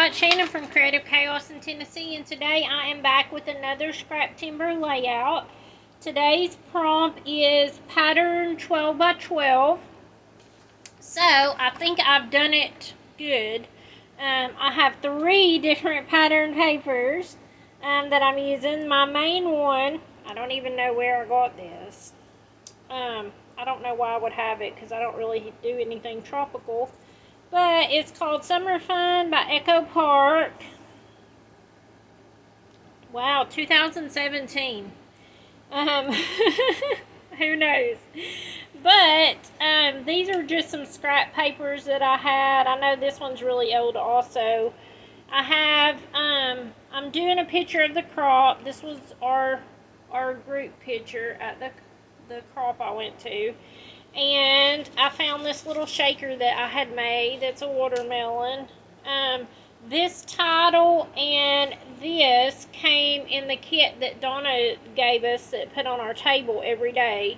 guys, Shannon from Creative Chaos in Tennessee, and today I am back with another Scraptember layout. Today's prompt is pattern 12 by 12. So I think I've done it good. I have 3 different pattern papers that I'm using. My main one, I don't even know where I got this. I don't know why I would have it because I don't really do anything tropical. But it's called Summer Fun by Echo Park. Wow, 2017. Who knows? But these are just some scrap papers that I had. I know this one's really old also. I have, I'm doing a picture of the crop. This was our group picture at the crop I went to. And I found this little shaker that I had made that's a watermelon. This title and this came in the kit that Donna gave us that put on our table every day.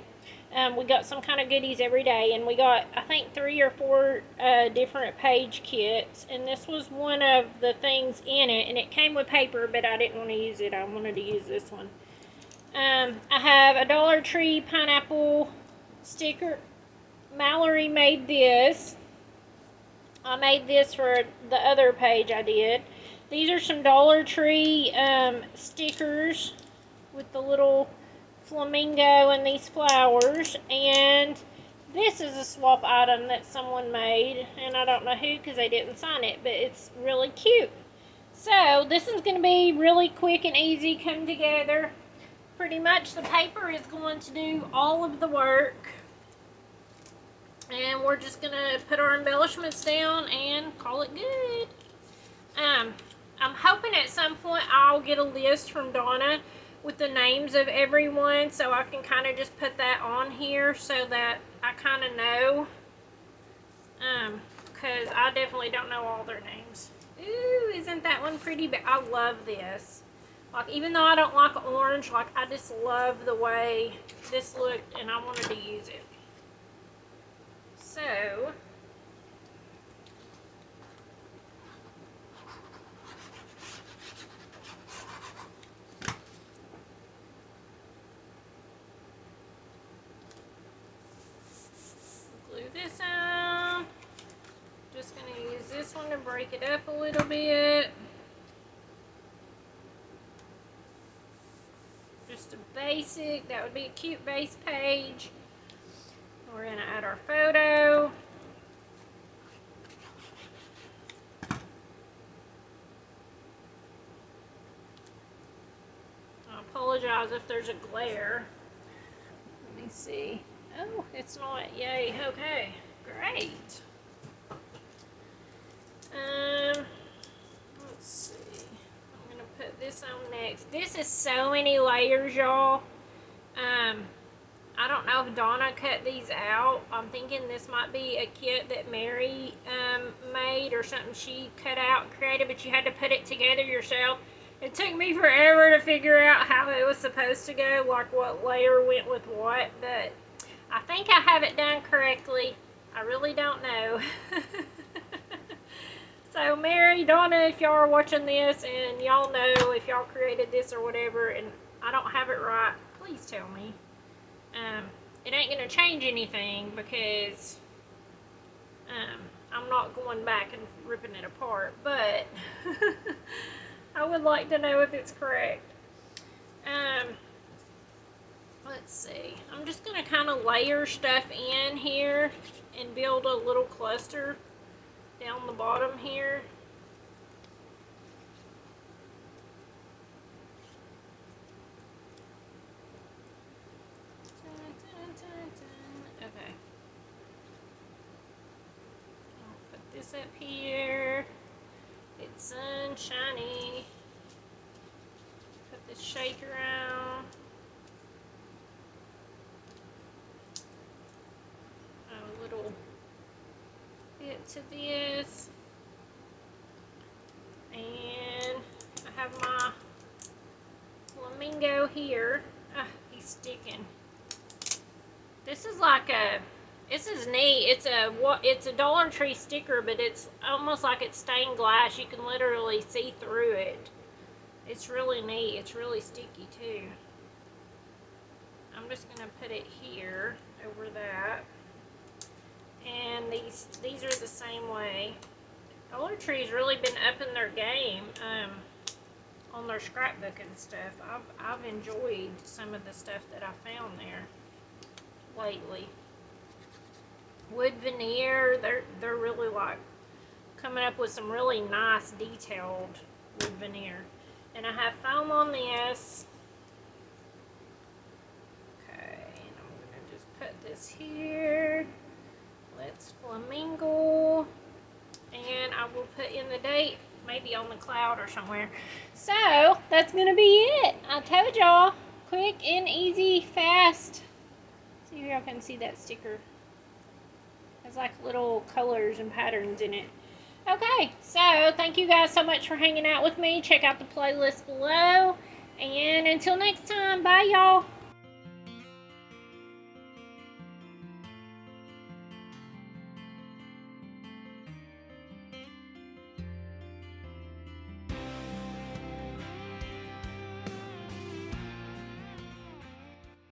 We got some kind of goodies every day, and we got, I think, 3 or 4 different page kits, and this was one of the things in it, and it came with paper, but I didn't want to use it. I wanted to use this one. I have a Dollar Tree pineapple sticker. Mallory made this. I made this for the other page I did. These are some Dollar Tree stickers with the little flamingo and these flowers. And this is a swap item that someone made. And I don't know who because they didn't sign it, but it's really cute. So this is going to be really quick and easy, come together. Pretty much the paper is going to do all of the work. And we're just going to put our embellishments down and call it good. I'm hoping at some point I'll get a list from Donna with the names of everyone, so I can kind of just put that on here so that I kind of know. Because I definitely don't know all their names. Ooh, isn't that one pretty? But I love this. Like, even though I don't like orange, like, I just love the way this looked, and I wanted to use it. So, glue this out. Just going to use this one to break it up a little bit. Just a basic, that would be a cute base page. We're going to add our photo. I apologize if there's a glare. Let me see. Oh, it's not. Yay. Okay. Great. Let's see. I'm going to put this on next. This is so many layers, y'all. I don't know if Donna cut these out. I'm thinking this might be a kit that Mary made or something she cut out and created, but you had to put it together yourself. It took me forever to figure out how it was supposed to go, like what layer went with what, but I think I have it done correctly. I really don't know. So Mary, Donna, if y'all are watching this and y'all know if y'all created this or whatever and I don't have it right, please tell me. It ain't going to change anything because I'm not going back and ripping it apart, but I would like to know if it's correct. Let's see. I'm just going to kind of layer stuff in here and build a little cluster down the bottom here. Okay. I'll put this up here. It's sunshiny. Put this shaker out. A little bit to this. And I have my flamingo here. Ah, he's sticking. This is like a This is neat. It's a Dollar Tree sticker, but it's almost like it's stained glass. You can literally see through it. It's really neat. It's really sticky too. I'm just gonna put it here over that. And these are the same way. Dollar Tree's really been upping their game on their scrapbook and stuff. I've enjoyed some of the stuff that I found there lately. Wood veneer, they're really like coming up with some really nice detailed wood veneer. And I have foam on this. Okay, and I'm gonna just put this here. Let's flamingo. And I will put in the date, maybe on the cloud or somewhere. So, that's gonna be it. I told y'all, quick and easy, fast. See if y'all can see that sticker. Has like little colors and patterns in it. Okay, so thank you guys so much for hanging out with me. Check out the playlist below. And until next time, bye y'all.